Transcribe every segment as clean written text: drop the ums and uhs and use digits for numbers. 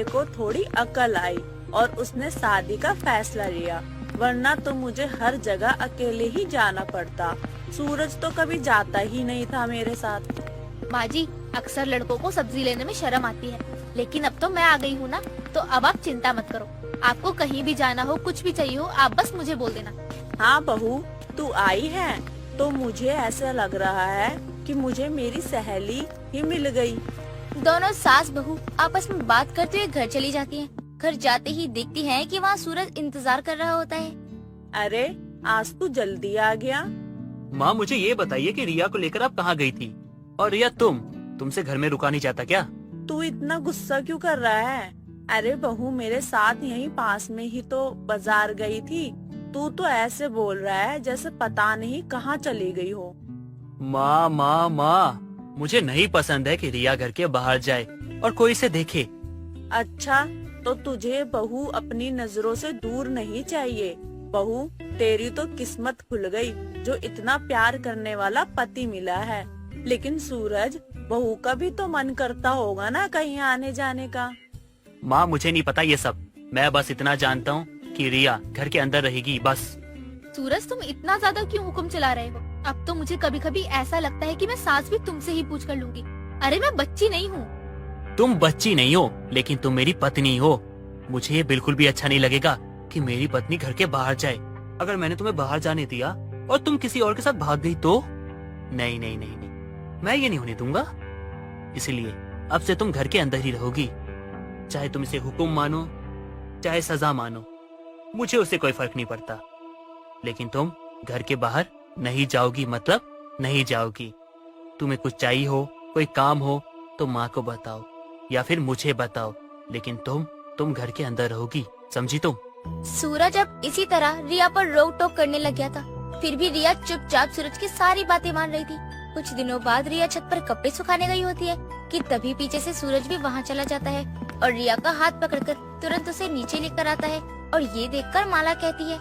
बेटे को थोड़ी अकल आई और उसने शादी का फैसला लिया, वरना तो मुझे हर जगह अकेले ही जाना पड़ता। सूरज तो कभी जाता ही नहीं था मेरे साथ। माँ जी, अक्सर लड़कों को सब्जी लेने में शर्म आती है, लेकिन अब तो मैं आ गई हूँ ना, तो अब आप चिंता मत करो। आपको कहीं भी जाना हो, कुछ भी चाहिए हो, आप बस मुझे बोल देना। हाँ बहू, तू आई है तो मुझे ऐसा लग रहा है कि मुझे मेरी सहेली ही मिल गई। दोनों सास बहू आपस में बात करते हुए घर चली जाती हैं। घर जाते ही देखती हैं कि वहाँ सूरज इंतजार कर रहा होता है। अरे आज तू जल्दी आ गया। माँ, मुझे ये बताइए कि रिया को लेकर आप कहाँ गई थी? और रिया, तुमसे घर में रुका नहीं जाता क्या? तू इतना गुस्सा क्यों कर रहा है? अरे बहू, मेरे साथ यहीं पास में ही तो बाजार गई थी। तू तो ऐसे बोल रहा है जैसे पता नहीं कहाँ चली गई हो। माँ माँ माँ, मुझे नहीं पसंद है कि रिया घर के बाहर जाए और कोई इसे देखे। अच्छा, तो तुझे बहू अपनी नजरों से दूर नहीं चाहिए। बहू, तेरी तो किस्मत खुल गई जो इतना प्यार करने वाला पति मिला है। लेकिन सूरज, बहू का भी तो मन करता होगा ना कहीं आने जाने का। माँ, मुझे नहीं पता ये सब। मैं बस इतना जानता हूँ कि रिया घर के अंदर रहेगी, बस। सूरज, तुम इतना ज्यादा क्यों हुक्म चला रहे हो? अब तो मुझे कभी कभी ऐसा लगता है कि मैं सांस भी तुमसे ही पूछ कर लूंगी। अरे मैं बच्ची नहीं हूँ। तुम बच्ची नहीं हो, लेकिन तुम मेरी पत्नी हो। मुझे ये बिल्कुल भी अच्छा नहीं लगेगा कि मेरी पत्नी घर के बाहर जाए। अगर मैंने तुम्हें बाहर जाने दिया और तुम किसी और के साथ भाग गई तो? नहीं नहीं नहीं नहीं, मैं ये नहीं होने दूंगा। इसलिए अब से तुम घर के अंदर ही रहोगी। चाहे तुम इसे हुक्म मानो, चाहे सजा मानो, मुझे उससे कोई फर्क नहीं पड़ता। लेकिन तुम घर के बाहर नहीं जाओगी, मतलब नहीं जाओगी। तुम्हें कुछ चाहिए हो, कोई काम हो तो माँ को बताओ या फिर मुझे बताओ, लेकिन तुम घर के अंदर रहोगी, समझी तुम? सूरज अब इसी तरह रिया पर रोक टोक करने लग गया था। फिर भी रिया चुपचाप सूरज की सारी बातें मान रही थी। कुछ दिनों बाद रिया छत पर कपड़े सुखाने गई होती है कि तभी पीछे से सूरज भी वहाँ चला जाता है और रिया का हाथ पकड़कर तुरंत उसे नीचे लेकर आता है। और ये देखकर माला कहती है,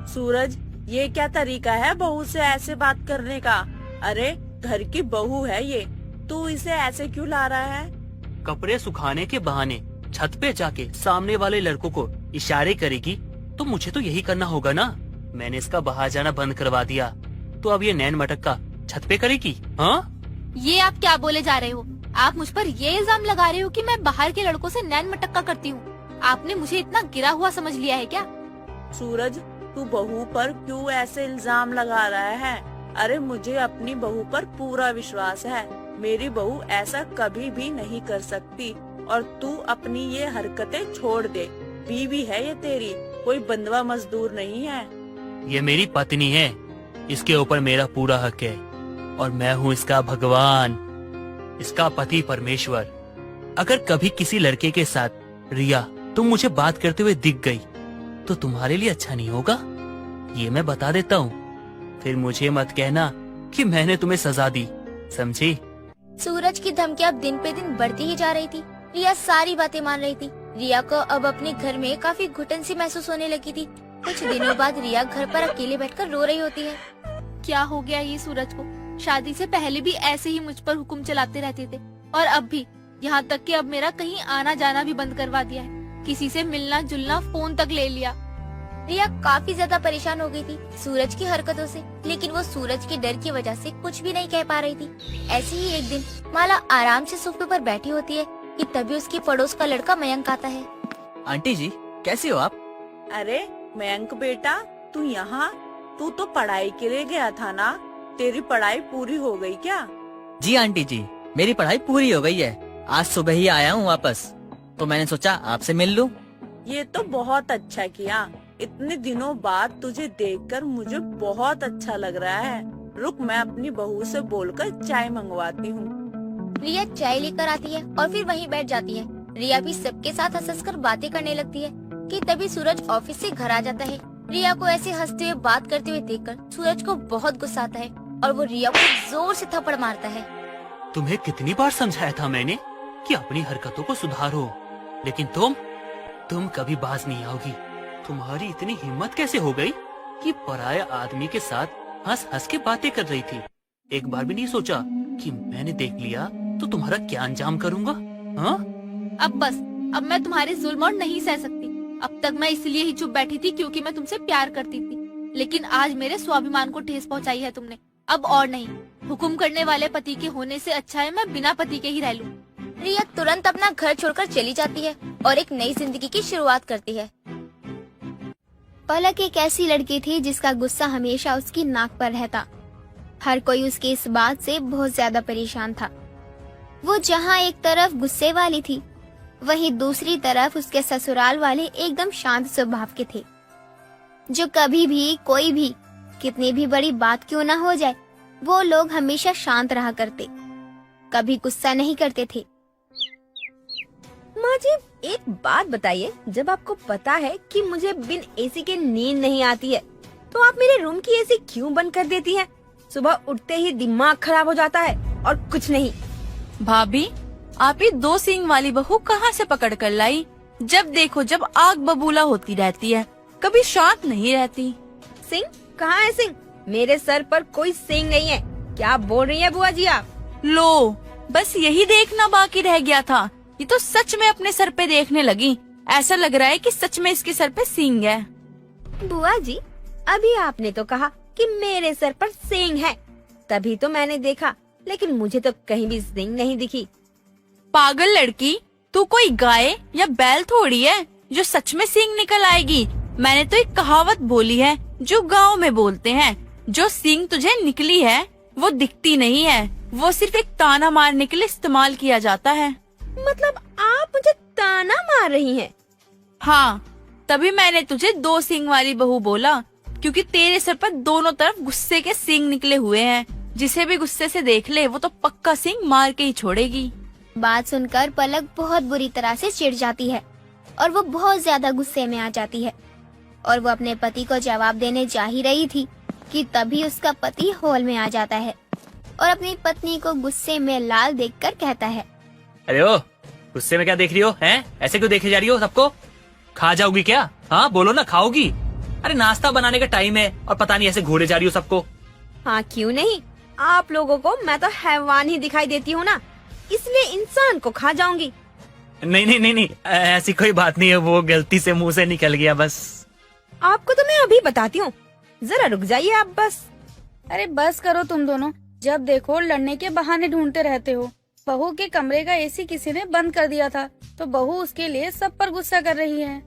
सूरज, ये क्या तरीका है बहू से ऐसे बात करने का? अरे घर की बहू है ये, तू इसे ऐसे क्यों ला रहा है? कपड़े सुखाने के बहाने छत पे जाके सामने वाले लड़कों को इशारे करेगी तो मुझे तो यही करना होगा ना। मैंने इसका बाहर जाना बंद करवा दिया, तो अब ये नैन मटक्का छत पे करेगी? हाँ, ये आप क्या बोले जा रहे हो? आप मुझ पर ये इल्जाम लगा रहे हो कि मैं बाहर के लड़कों से नैन मटक्का करती हूँ? आपने मुझे इतना गिरा हुआ समझ लिया है क्या? सूरज, तू बहू पर क्यों ऐसे इल्जाम लगा रहा है? अरे मुझे अपनी बहू पर पूरा विश्वास है। मेरी बहू ऐसा कभी भी नहीं कर सकती और तू अपनी ये हरकतें छोड़ दे। बीवी है ये तेरी, कोई बंधुआ मजदूर नहीं है। ये मेरी पत्नी है, इसके ऊपर मेरा पूरा हक है और मैं हूँ इसका भगवान, इसका पति परमेश्वर। अगर कभी किसी लड़के के साथ रिया तुम मुझे बात करते हुए दिख गई तो तुम्हारे लिए अच्छा नहीं होगा, ये मैं बता देता हूँ। फिर मुझे मत कहना कि मैंने तुम्हें सजा दी, समझी? सूरज की धमकियां अब दिन पे दिन बढ़ती ही जा रही थी। रिया सारी बातें मान रही थी। रिया को अब अपने घर में काफी घुटन सी महसूस होने लगी थी। कुछ दिनों बाद रिया घर पर अकेले बैठकर रो रही होती है। क्या हो गया ये सूरज को? शादी से पहले भी ऐसे ही मुझ पर हुक्म चलाते रहते थे और अब भी, यहाँ तक कि अब मेरा कहीं आना जाना भी बंद करवा दिया है। किसी से मिलना जुलना फोन तक ले लिया। रिया काफी ज्यादा परेशान हो गई थी सूरज की हरकतों से, लेकिन वो सूरज के डर की वजह से कुछ भी नहीं कह पा रही थी। ऐसे ही एक दिन माला आराम से सोफे पर बैठी होती है कि तभी उसकी पड़ोस का लड़का मयंक आता है। आंटी जी, कैसी हो आप? अरे मयंक बेटा, तू यहाँ? तू तो पढ़ाई के लिए गया था ना? तेरी पढ़ाई पूरी हो गई क्या? जी आंटी जी, मेरी पढ़ाई पूरी हो गई है। आज सुबह ही आया हूँ वापस, तो मैंने सोचा आपसे मिल लूं। ये तो बहुत अच्छा किया। इतने दिनों बाद तुझे देखकर मुझे बहुत अच्छा लग रहा है। रुक, मैं अपनी बहू से बोलकर चाय मंगवाती हूँ। रिया चाय लेकर आती है और फिर वहीं बैठ जाती है। रिया भी सबके साथ हंसकर बातें करने लगती है कि तभी सूरज ऑफिस से घर आ जाता है। रिया को ऐसे हंसते हुए बात करते हुए देखकर सूरज को बहुत गुस्सा आता है और वो रिया को जोर से थप्पड़ मारता है। तुम्हें कितनी बार समझाया था मैंने कि अपनी हरकतों को सुधारो, लेकिन तुम कभी बाज नहीं आओगी। तुम्हारी इतनी हिम्मत कैसे हो गई कि पराया आदमी के साथ हंस हंस के बातें कर रही थी? एक बार भी नहीं सोचा कि मैंने देख लिया तो तुम्हारा क्या अंजाम करूंगा? हाँ? अब बस, अब मैं तुम्हारे जुल्म और नहीं सह सकती। अब तक मैं इसलिए ही चुप बैठी थी क्योंकि मैं तुमसे प्यार करती थी, लेकिन आज मेरे स्वाभिमान को ठेस पहुंचाई है तुमने। अब और नहीं, हुक्म करने वाले पति के होने से अच्छा है मैं बिना पति के ही रह लूं। रिया तुरंत अपना घर छोड़कर चली जाती है और एक नई जिंदगी की शुरुआत करती है। पलक एक ऐसी लड़की थी जिसका गुस्सा हमेशा उसकी नाक पर रहता। हर कोई उसकी इस बात से बहुत ज्यादा परेशान था। वो जहाँ एक तरफ गुस्से वाली थी, वहीं दूसरी तरफ उसके ससुराल वाले एकदम शांत स्वभाव के थे, जो कभी भी कोई भी कितनी भी बड़ी बात क्यों ना हो जाए, वो लोग हमेशा शांत रहा करते, कभी गुस्सा नहीं करते थे। माँ जी, एक बात बताइए, जब आपको पता है कि मुझे बिन एसी के नींद नहीं आती है, तो आप मेरे रूम की एसी क्यों बंद कर देती हैं? सुबह उठते ही दिमाग खराब हो जाता है और कुछ नहीं। भाभी, आप ये 2 सींग वाली बहू कहाँ से पकड़ कर लाई? जब देखो जब आग बबूला होती रहती है, कभी शांत नहीं रहती। सिंह? कहाँ है सिंह? मेरे सर पर कोई सिंह नहीं है। क्या बोल रही है बुआ जी आप? लो, बस यही देखना बाकी रह गया था। ये तो सच में अपने सर पे देखने लगी। ऐसा लग रहा है कि सच में इसके सर पे सींग है। बुआ जी, अभी आपने तो कहा कि मेरे सर पर सींग है, तभी तो मैंने देखा, लेकिन मुझे तो कहीं भी सींग नहीं दिखी। पागल लड़की, तू कोई गाय या बैल थोड़ी है जो सच में सींग निकल आएगी। मैंने तो एक कहावत बोली है जो गांव में बोलते हैं, जो सींग तुझे निकली है वो दिखती नहीं है, वो सिर्फ एक ताना मारने के लिए इस्तेमाल किया जाता है। मतलब आप मुझे ताना मार रही हैं? हाँ, तभी मैंने तुझे 2 सींग वाली बहू बोला, क्योंकि तेरे सर पर दोनों तरफ गुस्से के सींग निकले हुए हैं। जिसे भी गुस्से से देख ले वो तो पक्का सींग मार के ही छोड़ेगी। बात सुनकर पलक बहुत बुरी तरह से चिढ़ जाती है और वो बहुत ज्यादा गुस्से में आ जाती है, और वो अपने पति को जवाब देने जा ही रही थी कि तभी उसका पति हॉल में आ जाता है और अपनी पत्नी को गुस्से में लाल देखकर कहता है, अरे ओ, गुस्से में क्या देख रही हो? हैं? ऐसे क्यों देखे जा रही हो सबको? खा जाओगी क्या? हाँ बोलो ना, खाओगी? अरे नाश्ता बनाने का टाइम है और पता नहीं ऐसे घूरे जा रही हो सबको। हाँ क्यों नहीं, आप लोगों को मैं तो हैवान ही दिखाई देती हूँ ना, इसलिए इंसान को खा जाऊंगी। नहीं नहीं नहीं नहीं, ऐसी कोई बात नहीं है, वो गलती से मुंह से निकल गया बस। आपको तो मैं अभी बताती हूँ, जरा रुक जाइए आप बस। अरे बस करो तुम दोनों, जब देखो लड़ने के बहाने ढूंढते रहते हो। बहू के कमरे का एसी किसी ने बंद कर दिया था, तो बहू उसके लिए सब पर गुस्सा कर रही है।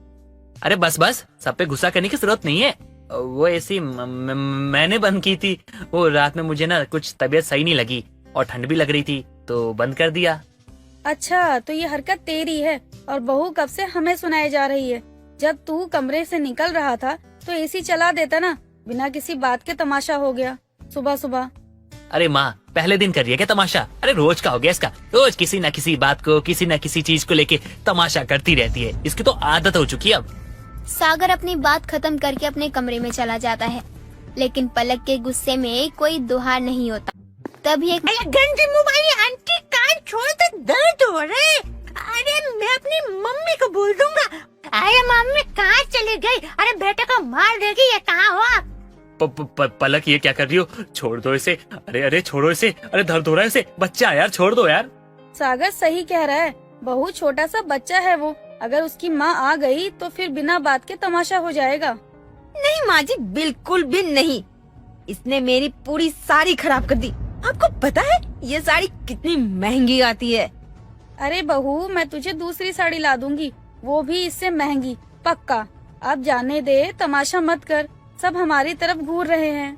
अरे बस बस, सब पे गुस्सा करने की जरूरत नहीं है। वो एसी मैंने बंद की थी। वो रात में मुझे ना कुछ तबीयत सही नहीं लगी और ठंड भी लग रही थी तो बंद कर दिया। अच्छा, तो ये हरकत तेरी है और बहू कब से हमें सुनाई जा रही है। जब तू कमरे से निकल रहा था तो एसी चला देता ना, बिना किसी बात के तमाशा हो गया सुबह सुबह। अरे माँ, पहले दिन कर रही है क्या तमाशा? अरे रोज का हो गया इसका, रोज किसी न किसी बात को, किसी न किसी चीज को लेके तमाशा करती रहती है। इसकी तो आदत हो चुकी है अब। सागर अपनी बात खत्म करके अपने कमरे में चला जाता है, लेकिन पलक के गुस्से में कोई दुहार नहीं होता। तभी एक गंदी मुंह वाली आंटी, कान छोड़ दे, दर्द हो रहा है। अरे मैं अपनी मम्मी को बोल दूंगा। अरे मम्मी कहाँ चली गई? अरे बेटे को मार देगी, ये कहाँ हुआ? पलक, ये क्या कर रही हो? छोड़ दो इसे। अरे अरे छोड़ो इसे, अरे दर्द हो रहा है इसे। बच्चा है यार, छोड़ दो यार। सागर सही कह रहा है, बहू छोटा सा बच्चा है वो, अगर उसकी माँ आ गई तो फिर बिना बात के तमाशा हो जाएगा। नहीं माँ जी, बिल्कुल भी नहीं। इसने मेरी पूरी साड़ी खराब कर दी। आपको पता है ये साड़ी कितनी महंगी आती है? अरे बहू, मैं तुझे दूसरी साड़ी ला दूंगी, वो भी इससे महंगी, पक्का। अब जाने दे, तमाशा मत कर, सब हमारी तरफ घूर रहे हैं।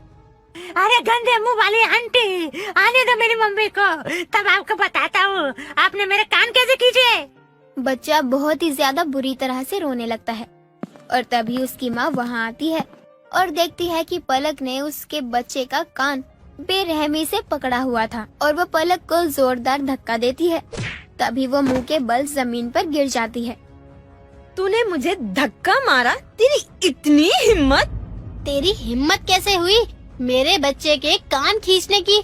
अरे गंदे मुंह वाली आंटी, आने दो मेरी मम्मी को, तब आपको बताता हूँ आपने मेरे कान कैसे खींचे। बच्चा बहुत ही ज्यादा बुरी तरह से रोने लगता है और तभी उसकी माँ वहाँ आती है और देखती है कि पलक ने उसके बच्चे का कान बेरहमी से पकड़ा हुआ था और वो पलक को जोरदार धक्का देती है। तभी वो मुंह के बल जमीन पर गिर जाती है। तूने मुझे धक्का मारा? तेरी इतनी हिम्मत? तेरी हिम्मत कैसे हुई मेरे बच्चे के कान खींचने की?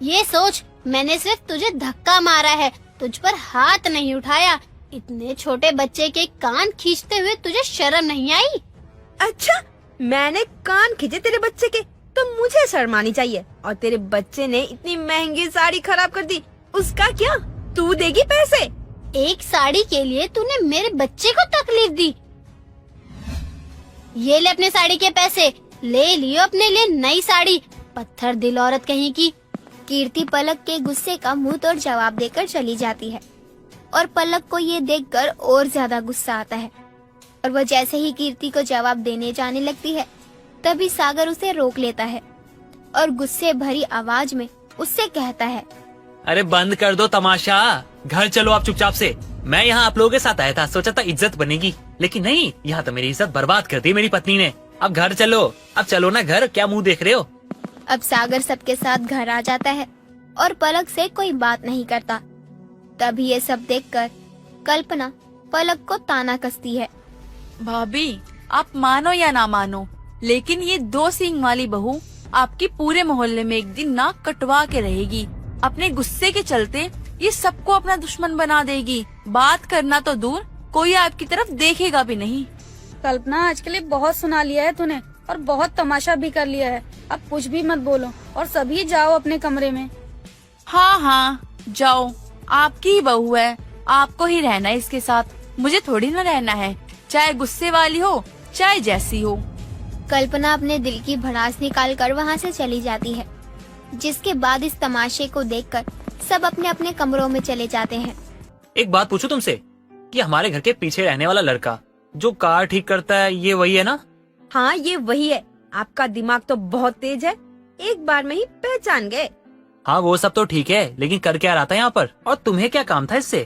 ये सोच, मैंने सिर्फ तुझे धक्का मारा है, तुझ पर हाथ नहीं उठाया। इतने छोटे बच्चे के कान खींचते हुए तुझे शर्म नहीं आई? अच्छा, मैंने कान खींचे तेरे बच्चे के तो मुझे शर्म आनी चाहिए, और तेरे बच्चे ने इतनी महंगी साड़ी खराब कर दी, उसका क्या? तू देगी पैसे? एक साड़ी के लिए तूने मेरे बच्चे को तकलीफ दी। ये ले अपने साड़ी के पैसे, ले लियो अपने लिए नई साड़ी, पत्थर दिल औरत कहीं की। कीर्ति पलक के गुस्से का मुंह तोड़ जवाब देकर चली जाती है और पलक को ये देखकर और ज्यादा गुस्सा आता है और वो जैसे ही कीर्ति को जवाब देने जाने लगती है तभी सागर उसे रोक लेता है और गुस्से भरी आवाज में उससे कहता है, अरे बंद कर दो तमाशा, घर चलो आप चुपचाप से। मैं यहाँ आप लोगों के साथ आया था, सोचा था इज्जत बनेगी, लेकिन नहीं, यहाँ तो मेरी इज्जत बर्बाद कर दी मेरी पत्नी ने। अब घर चलो, अब चलो ना घर, क्या मुंह देख रहे हो। अब सागर सबके साथ घर आ जाता है और पलक से कोई बात नहीं करता। तभी ये सब देखकर कल्पना पलक को ताना कसती है। भाभी, आप मानो या ना मानो, लेकिन ये 2 सींग वाली बहू आपकी पूरे मोहल्ले में एक दिन नाक कटवा के रहेगी। अपने गुस्से के चलते ये सबको अपना दुश्मन बना देगी। बात करना तो दूर, कोई आपकी तरफ देखेगा भी नहीं। कल्पना, आज के लिए बहुत सुना लिया है तूने और बहुत तमाशा भी कर लिया है। अब कुछ भी मत बोलो और सभी जाओ अपने कमरे में। हाँ हाँ जाओ, आपकी ही बहू है, आपको ही रहना है इसके साथ, मुझे थोड़ी ना रहना है, चाहे गुस्से वाली हो चाहे जैसी हो। कल्पना अपने दिल की भड़ास निकाल कर वहाँ से चली जाती है, जिसके बाद इस तमाशे को देखकर सब अपने अपने कमरों में चले जाते हैं। एक बात पूछूं तुमसे, कि हमारे घर के पीछे रहने वाला लड़का जो कार ठीक करता है, ये वही है ना? हाँ, ये वही है। आपका दिमाग तो बहुत तेज है, एक बार में ही पहचान गए। हाँ वो सब तो ठीक है, लेकिन कर क्या रहा था यहाँ पर, और तुम्हें क्या काम था इससे?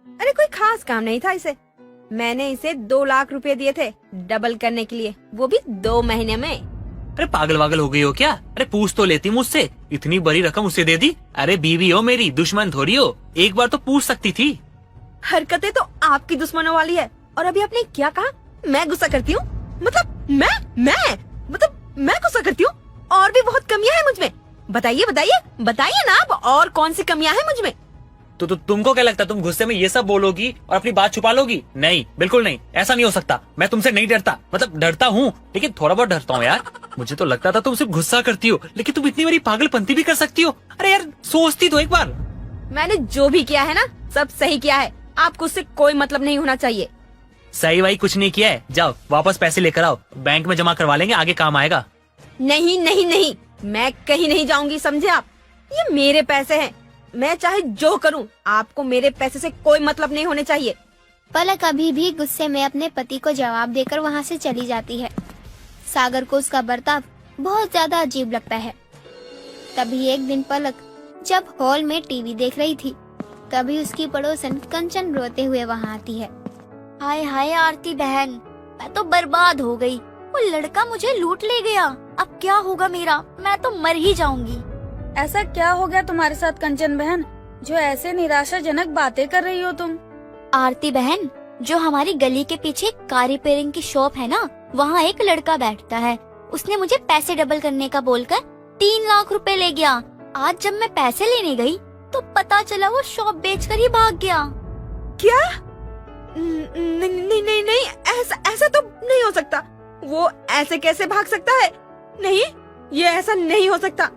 अरे कोई खास काम नहीं था इसे। मैंने इसे 2 लाख रुपए दिए थे डबल करने के लिए, वो भी 2 महीने में। अरे पागल वागल हो गई हो क्या? अरे पूछ तो लेती मुझसे, इतनी बड़ी रकम उसे दे दी। अरे बीवी हो मेरी, दुश्मन थोड़ी हो, एक बार तो पूछ सकती थी। हरकतें तो आपकी दुश्मनों वाली है। और अभी आपने क्या कहा? मैं गुस्सा करती हूँ? मतलब मैं गुस्सा करती हूँ? और भी बहुत कमियां हैं मुझमें। बताइए ना, आप और कौन सी कमियां हैं मुझमें? तो तुमको क्या लगता है तुम गुस्से में ये सब बोलोगी और अपनी बात छुपा लोगी? नहीं, बिल्कुल नहीं, ऐसा नहीं हो सकता। मैं तुमसे नहीं डरता, मतलब डरता हूँ लेकिन थोड़ा बहुत डरता हूँ यार। मुझे तो लगता था तुम सिर्फ गुस्सा करती हो, लेकिन तुम इतनी बड़ी पागलपंती भी कर सकती हो। अरे यार सोचती तो एक बार। मैंने जो भी किया है ना, सब सही किया है। आपको उससे कोई मतलब नहीं होना चाहिए। सही भाई कुछ नहीं किया है, जाओ वापस पैसे लेकर आओ, बैंक में जमा करवा लेंगे, आगे काम आएगा। नहीं, मैं कहीं नहीं जाऊंगी, समझे आप? ये मेरे पैसे हैं, मैं चाहे जो करूं, आपको मेरे पैसे से कोई मतलब नहीं होने चाहिए। पलक अभी भी गुस्से में अपने पति को जवाब देकर वहाँ से चली जाती है। सागर को उसका बर्ताव बहुत ज्यादा अजीब लगता है। तभी एक दिन पलक जब हॉल में टीवी देख रही थी, तभी उसकी पड़ोसन कंचन रोते हुए वहाँ आती है। हाय हाय आरती बहन, मैं तो बर्बाद हो गई, वो लड़का मुझे लूट ले गया, अब क्या होगा मेरा, मैं तो मर ही जाऊंगी। ऐसा क्या हो गया तुम्हारे साथ कंचन बहन, जो ऐसे निराशाजनक बातें कर रही हो तुम? आरती बहन, जो हमारी गली के पीछे कार रिपेयरिंग की शॉप है ना, वहाँ एक लड़का बैठता है। उसने मुझे पैसे डबल करने का बोलकर 3 लाख रुपए ले गया। आज जब मैं पैसे लेने गई तो पता चला वो शॉप बेचकर ही भाग गया। क्या? नहीं, ऐसा तो नहीं हो सकता। वो ऐसे कैसे भाग सकता है? नहीं, ये ऐसा नहीं हो सकता।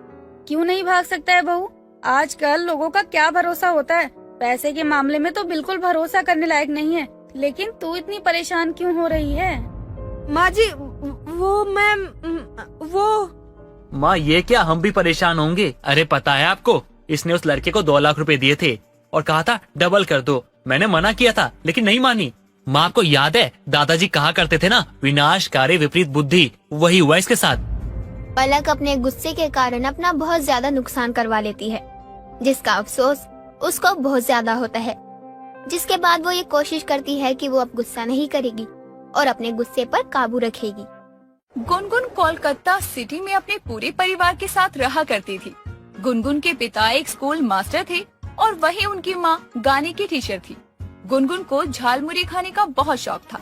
क्यों नहीं भाग सकता है बहू? आजकल लोगों का क्या भरोसा होता है, पैसे के मामले में तो बिल्कुल भरोसा करने लायक नहीं है। लेकिन तू इतनी परेशान क्यों हो रही है? माँ जी, माँ ये क्या, हम भी परेशान होंगे। अरे पता है आपको, इसने उस लड़के को 2 लाख रुपए दिए थे और कहा था डबल कर दो। मैंने मना किया था लेकिन नहीं मानी। माँ आपको याद है दादाजी कहा करते थे ना, विनाशकारी विपरीत बुद्धि, वही हुआ इसके साथ। पलक अपने गुस्से के कारण अपना बहुत ज्यादा नुकसान करवा लेती है, जिसका अफसोस उसको बहुत ज्यादा होता है। जिसके बाद वो ये कोशिश करती है कि वो अब गुस्सा नहीं करेगी और अपने गुस्से पर काबू रखेगी। गुनगुन कोलकाता सिटी में अपने पूरे परिवार के साथ रहा करती थी। गुनगुन के पिता एक स्कूल मास्टर थे और वहीं उनकी माँ गाने की टीचर थी। गुनगुन को झालमुरी खाने का बहुत शौक था।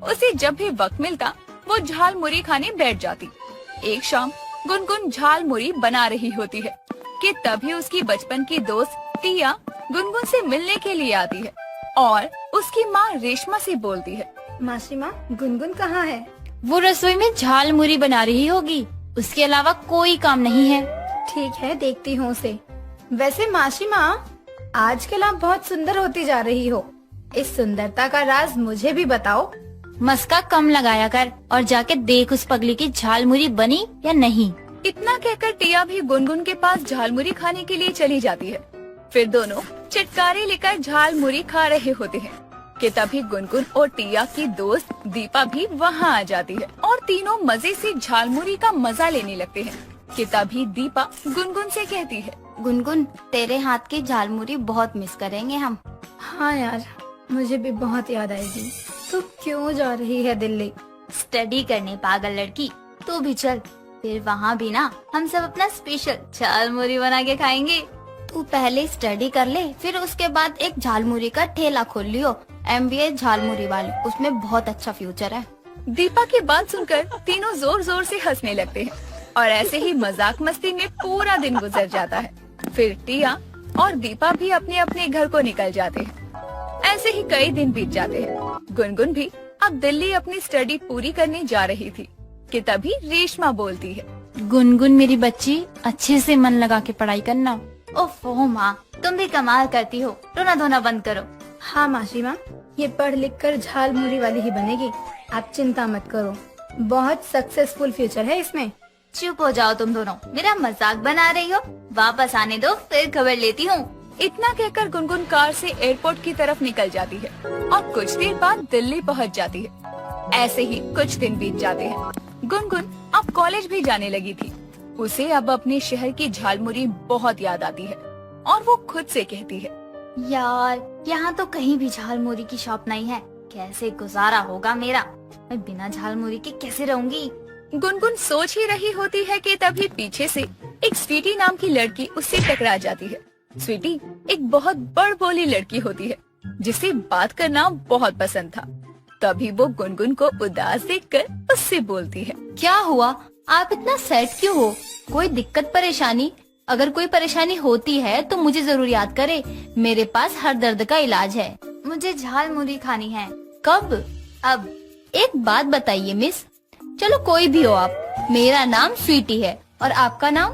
उसे जब भी वक्त मिलता वो झालमुरी खाने बैठ जाती। एक शाम गुनगुन झालमुरी बना रही होती है कि तभी उसकी बचपन की दोस्त टिया गुनगुन से मिलने के लिए आती है और उसकी माँ रेशमा से बोलती है, मासी माँ, गुनगुन कहाँ है? वो रसोई में झालमुरी बना रही होगी, उसके अलावा कोई काम नहीं है। ठीक है, देखती हूँ उसे। वैसे मासी माँ, आजकल आप बहुत सुंदर होती जा रही हो। इस सुंदरता का राज मुझे भी बताओ। मस्का कम लगाया कर और जाके देख उस पगली की झालमुरी बनी या नहीं। इतना कहकर टिया भी गुनगुन के पास झालमुरी खाने के लिए चली जाती है। फिर दोनों चटकारे लेकर झालमुरी खा रहे होते हैं कि तभी गुनगुन और टिया की दोस्त दीपा भी वहाँ आ जाती है और तीनों मजे से झालमुरी का मजा लेने लगते हैं कि तभी दीपा गुनगुन से कहती है, गुनगुन, तेरे हाथ की झालमुरी बहुत मिस करेंगे हम। हाँ यार, मुझे भी बहुत याद आएगी। तू क्यों जा रही है दिल्ली? स्टडी करने पागल लड़की, तू भी चल। फिर वहाँ भी ना हम सब अपना स्पेशल झालमुरी बना के खाएंगे। तू पहले स्टडी कर ले, फिर उसके बाद एक झालमुरी का ठेला खोल लियो, MBA झालमुरी वाले, उसमें बहुत अच्छा फ्यूचर है। दीपा की बात सुनकर तीनों जोर जोर से हंसने लगते हैं और ऐसे ही मजाक मस्ती में पूरा दिन गुजर जाता है। फिर टिया और दीपा भी अपने अपने घर को निकल जाते हैं। ऐसे ही कई दिन बीत जाते हैं। गुनगुन भी अब दिल्ली अपनी स्टडी पूरी करने जा रही थी कि तभी रेशमा बोलती है, गुनगुन मेरी बच्ची, अच्छे से मन लगा के पढ़ाई करना। ओफो माँ, तुम भी कमाल करती हो, रोना धोना बंद करो। हाँ मासी माँ, ये पढ़ लिख कर झालमुरी वाली ही बनेगी, आप चिंता मत करो, बहुत सक्सेसफुल फ्यूचर है इसमें। चुप हो जाओ तुम दोनों, मेरा मजाक बना रही हो? वापस आने दो, फिर खबर लेती हूँ। इतना कहकर गुनगुन कार से एयरपोर्ट की तरफ निकल जाती है और कुछ देर बाद दिल्ली पहुंच जाती है। ऐसे ही कुछ दिन बीत जाते हैं। गुनगुन अब कॉलेज भी जाने लगी थी। उसे अब अपने शहर की झालमुरी बहुत याद आती है और वो खुद से कहती है, यार, यहाँ तो कहीं भी झालमुरी की शॉप नहीं है, कैसे गुजारा होगा मेरा? मैं बिना झालमुरी के कैसे रहूंगी? गुनगुन सोच ही रही होती है कि तभी पीछे से एक स्वीटी नाम की लड़की उससे टकरा जाती है। स्वीटी एक बहुत बड़बोली लड़की होती है जिसे बात करना बहुत पसंद था। तभी वो गुनगुन को उदास देखकर उससे बोलती है, क्या हुआ, आप इतना सैड क्यों हो? कोई दिक्कत परेशानी? अगर कोई परेशानी होती है तो मुझे जरूर याद करे, मेरे पास हर दर्द का इलाज है। मुझे झालमुरी खानी है। कब? अब। एक बात बताइए मिस, चलो कोई भी हो आप, मेरा नाम स्वीटी है और आपका नाम?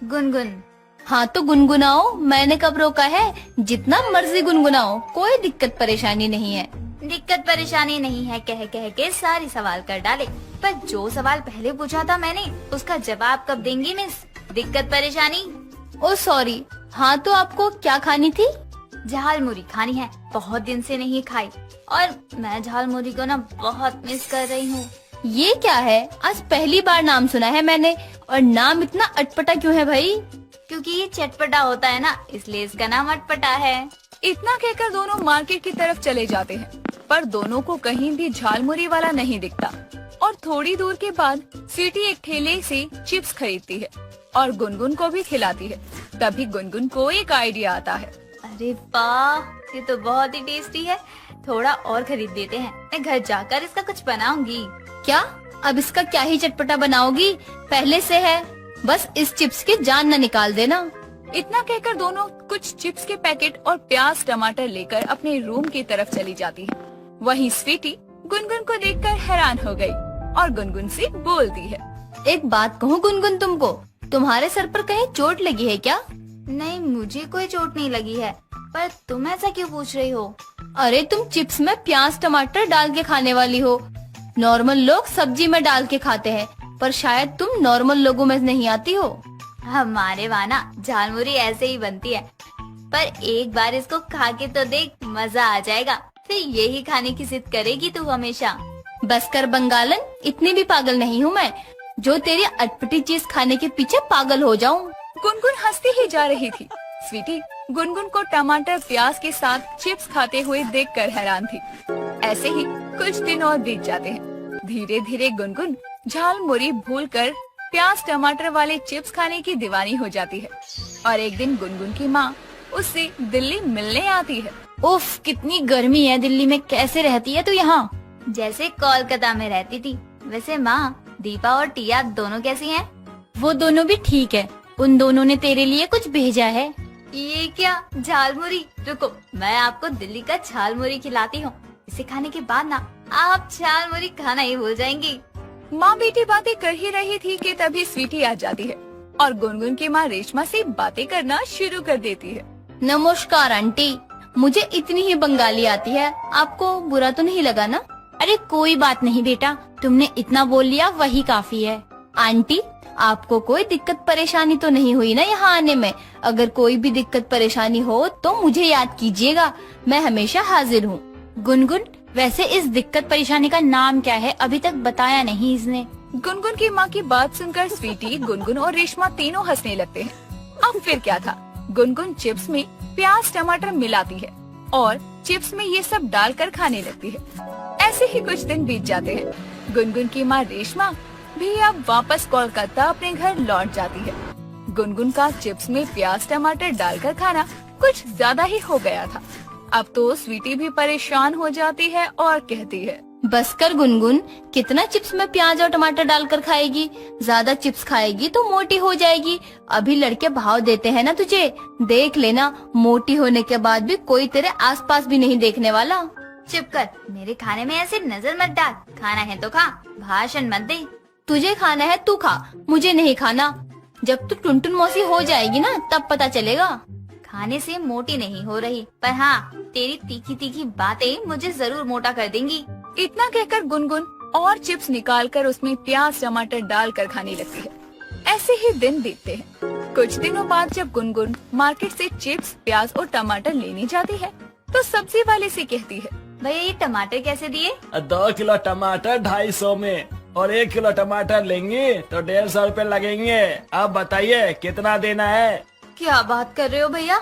गुनगुन। हाँ तो गुनगुनाओ, मैंने कब रोका है? जितना मर्जी गुनगुनाओ, कोई दिक्कत परेशानी नहीं है। दिक्कत परेशानी नहीं है कह कह के सारी सवाल कर डाले, पर जो सवाल पहले पूछा था मैंने उसका जवाब कब देंगी मिस? दिक्कत परेशानी? ओ सॉरी, हाँ तो आपको क्या खानी थी? झालमुरी खानी है, बहुत दिन से नहीं खाई और मैं झालमुरी को ना बहुत मिस कर रही हूँ। ये क्या है, आज पहली बार नाम सुना है मैंने, और नाम इतना अटपटा क्यों है भाई? क्योंकि ये चटपटा होता है ना, इसलिए इसका नाम अटपटा है। इतना कहकर दोनों मार्केट की तरफ चले जाते हैं, पर दोनों को कहीं भी झालमुरी वाला नहीं दिखता। और थोड़ी दूर के बाद स्वीटी एक ठेले से चिप्स खरीदती है और गुनगुन को भी खिलाती है। तभी गुनगुन को एक आइडिया आता है, अरे वाह, ये तो बहुत ही टेस्टी है, थोड़ा और खरीद देते हैं, मैं घर जाकर इसका कुछ बनाऊंगी। क्या? अब इसका क्या ही चटपटा बनाओगी? पहले से है, बस इस चिप्स की जान न निकाल देना। इतना कहकर दोनों कुछ चिप्स के पैकेट और प्याज टमाटर लेकर अपने रूम की तरफ चली जाती है। वहीं स्वीटी गुनगुन को देखकर हैरान हो गई और गुनगुन से बोलती है, एक बात कहूँ गुनगुन तुमको, तुम्हारे सर पर कहीं चोट लगी है क्या? नहीं, मुझे कोई चोट नहीं लगी है, पर तुम ऐसा क्यों पूछ रही हो? अरे तुम चिप्स में प्याज टमाटर डाल के खाने वाली हो। नॉर्मल लोग सब्जी में डाल के खाते हैं, पर शायद तुम नॉर्मल लोगों में नहीं आती हो। हमारे वहाँ ना झालमुरी ऐसे ही बनती है, पर एक बार इसको खा के तो देख, मजा आ जाएगा, फिर यही खाने की जिद करेगी तू हमेशा। बस कर बंगालन, इतनी भी पागल नहीं हूँ मैं जो तेरी अटपटी चीज खाने के पीछे पागल हो जाऊँ। गुनगुन हंसती ही जा रही थी। स्वीटी गुनगुन को टमाटर प्याज के साथ चिप्स खाते हुए देखकर हैरान थी। ऐसे ही कुछ दिन और बीत जाते हैं। धीरे धीरे गुनगुन झालमुरी भूलकर प्याज टमाटर वाले चिप्स खाने की दीवानी हो जाती है और एक दिन गुनगुन की माँ उससे दिल्ली मिलने आती है। उफ, कितनी गर्मी है दिल्ली में, कैसे रहती है तू यहाँ? जैसे कोलकाता में रहती थी। वैसे माँ, दीपा और टिया दोनों कैसी हैं? वो दोनों भी ठीक है, उन दोनों ने तेरे लिए कुछ भेजा है। ये क्या, झालमुरी? रुको, मैं आपको दिल्ली का झालमुरी खिलाती हूँ, इसे खाने के बाद ना आप झालमुरी खाना ही भूल जाएंगी। माँ बेटी बातें कर ही रही थी कि तभी स्वीटी आ जाती है और गुनगुन की माँ रेशमा से बातें करना शुरू कर देती है। नमस्कार आंटी, मुझे इतनी ही बंगाली आती है, आपको बुरा तो नहीं लगा ना? अरे कोई बात नहीं बेटा, तुमने इतना बोल लिया वही काफी है। आंटी, आपको कोई दिक्कत परेशानी तो नहीं हुई ना यहाँ आने में? अगर कोई भी दिक्कत परेशानी हो तो मुझे याद कीजिएगा, मैं हमेशा हाजिर हूँ। गुनगुन, वैसे इस दिक्कत परेशानी का नाम क्या है? अभी तक बताया नहीं इसने। गुनगुन की माँ की बात सुनकर स्वीटी, गुनगुन और रेशमा तीनों हंसने लगते हैं। अब फिर क्या था, गुनगुन चिप्स में प्याज टमाटर मिलाती है और चिप्स में ये सब डालकर खाने लगती है। ऐसे ही कुछ दिन बीत जाते हैं। गुनगुन की माँ रेशमा भी अब वापस कोलकाता अपने घर लौट जाती है। गुनगुन का चिप्स में प्याज टमाटर डालकर खाना कुछ ज्यादा ही हो गया था। अब तो स्वीटी भी परेशान हो जाती है और कहती है, बस कर गुनगुन, कितना चिप्स में प्याज और टमाटर डालकर खाएगी? ज्यादा चिप्स खाएगी तो मोटी हो जाएगी। अभी लड़के भाव देते हैं ना तुझे, देख लेना, मोटी होने के बाद भी कोई तेरे आसपास भी नहीं देखने वाला। चुप कर, मेरे खाने में ऐसे नजर मत डाल। खाना है तो खा, भाषण मत दे। तुझे खाना है तू खा, मुझे नहीं खाना। जब तू टुनटुन मौसी हो जाएगी ना तब पता चलेगा। खाने से मोटी नहीं हो रही, पर हाँ, तेरी तीखी तीखी बातें मुझे जरूर मोटा कर देंगी। इतना कहकर गुनगुन और चिप्स निकालकर उसमें प्याज टमाटर डालकर खाने लगती है। ऐसे ही दिन बीतते हैं। कुछ दिनों बाद जब गुनगुन मार्केट से चिप्स प्याज और टमाटर लेने जाती है तो सब्जी वाले से कहती है, भैया ये टमाटर कैसे दिए? 2 किलो टमाटर 250 में और 1 किलो टमाटर लेंगे तो 150 रुपए लगेंगे। अब बताइए कितना देना है? क्या बात कर रहे हो भैया,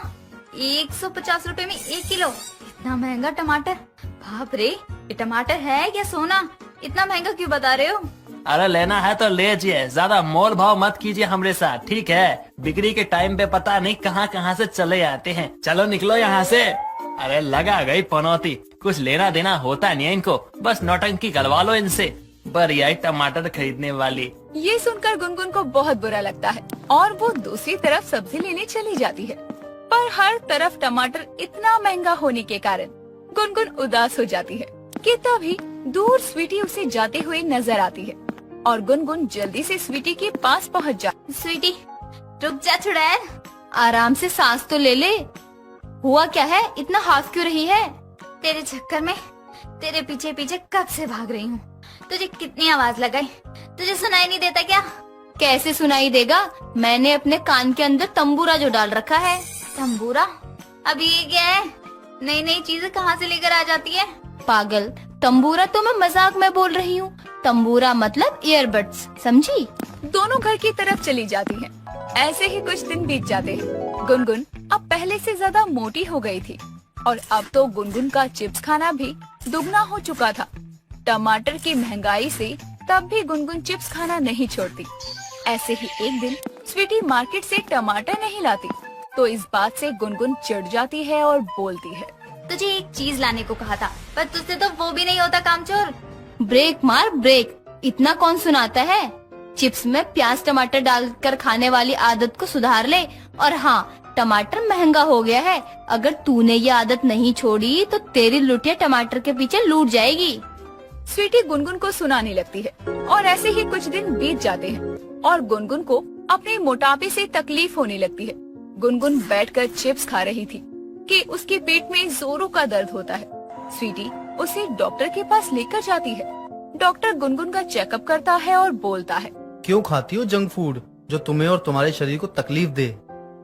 150 रुपए में 1 किलो? इतना महंगा टमाटर? बाप रे, ये टमाटर है क्या सोना? इतना महंगा क्यों बता रहे हो? अरे लेना है तो ले जाइए, ज्यादा मोल भाव मत कीजिए हमरे साथ, ठीक है? बिक्री के टाइम पे पता नहीं कहाँ कहाँ से चले आते हैं। चलो निकलो यहाँ से। अरे लगा गई पनौती, कुछ लेना देना होता नहीं है इनको, बस नौटंकी करवा लो इनसे। बढ़िया टमाटर खरीदने वाली। ये सुनकर गुनगुन को बहुत बुरा लगता है और वो दूसरी तरफ सब्जी लेने चली जाती है। पर हर तरफ टमाटर इतना महंगा होने के कारण गुनगुन उदास हो जाती है कि तभी दूर स्वीटी उसे जाते हुए नजर आती है और गुनगुन जल्दी से स्वीटी के पास पहुंच जाती। स्वीटी, रुक जा थोड़ा यार। आराम से सांस तो ले ले। हुआ क्या है, इतना हाफ क्यों रही है? तेरे चक्कर में तेरे पीछे पीछे कब से भाग रही हूँ। तुझे कितनी आवाज लगाई, तुझे सुनाई नहीं देता क्या? कैसे सुनाई देगा, मैंने अपने कान के अंदर तंबूरा जो डाल रखा है। तंबूरा? अभी ये क्या है? नई नई चीजें कहाँ से लेकर आ जाती है? पागल, तंबूरा तो मैं मजाक में बोल रही हूँ। तंबूरा मतलब ईयरबड्स, समझी? दोनों घर की तरफ चली जाती हैं। ऐसे ही कुछ दिन बीत जाते हैं। गुनगुन अब पहले से ज्यादा मोटी हो गई थी और अब तो गुनगुन का चिप्स खाना भी दुगना हो चुका था। टमाटर की महंगाई से तब भी गुनगुन चिप्स खाना नहीं छोड़ती। ऐसे ही एक दिन स्वीटी मार्केट से टमाटर नहीं लाती तो इस बात से गुनगुन चिढ़ जाती है और बोलती है, तुझे एक चीज लाने को कहा था, पर तुझसे तो वो भी नहीं होता कामचोर। ब्रेक मार ब्रेक, इतना कौन सुनाता है? चिप्स में प्याज टमाटर डालकर खाने वाली आदत को सुधार ले। और हाँ, टमाटर महंगा हो गया है, अगर तूने ये आदत नहीं छोड़ी तो तेरी लुटिया टमाटर के पीछे लूट जाएगी। स्वीटी गुनगुन को सुनाने लगती है और ऐसे ही कुछ दिन बीत जाते हैं और गुनगुन को अपने मोटापे से तकलीफ होने लगती है। गुनगुन बैठकर चिप्स खा रही थी कि उसके पेट में जोरों का दर्द होता है। स्वीटी उसे डॉक्टर के पास लेकर जाती है। डॉक्टर गुनगुन का चेकअप करता है और बोलता है, क्यों खाती हो जंक फूड जो तुम्हें और तुम्हारे शरीर को तकलीफ दे?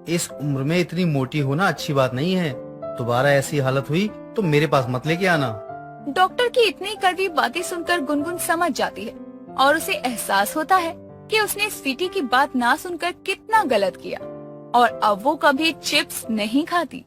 इस उम्र में इतनी मोटी होना अच्छी बात नहीं है। दोबारा ऐसी हालत हुई तो मेरे पास मत लेके आना। डॉक्टर की इतनी कड़वी बातें सुनकर गुनगुन समझ जाती है और उसे एहसास होता है कि उसने स्वीटी की बात ना सुनकर कितना गलत किया और अब वो कभी चिप्स नहीं खाती।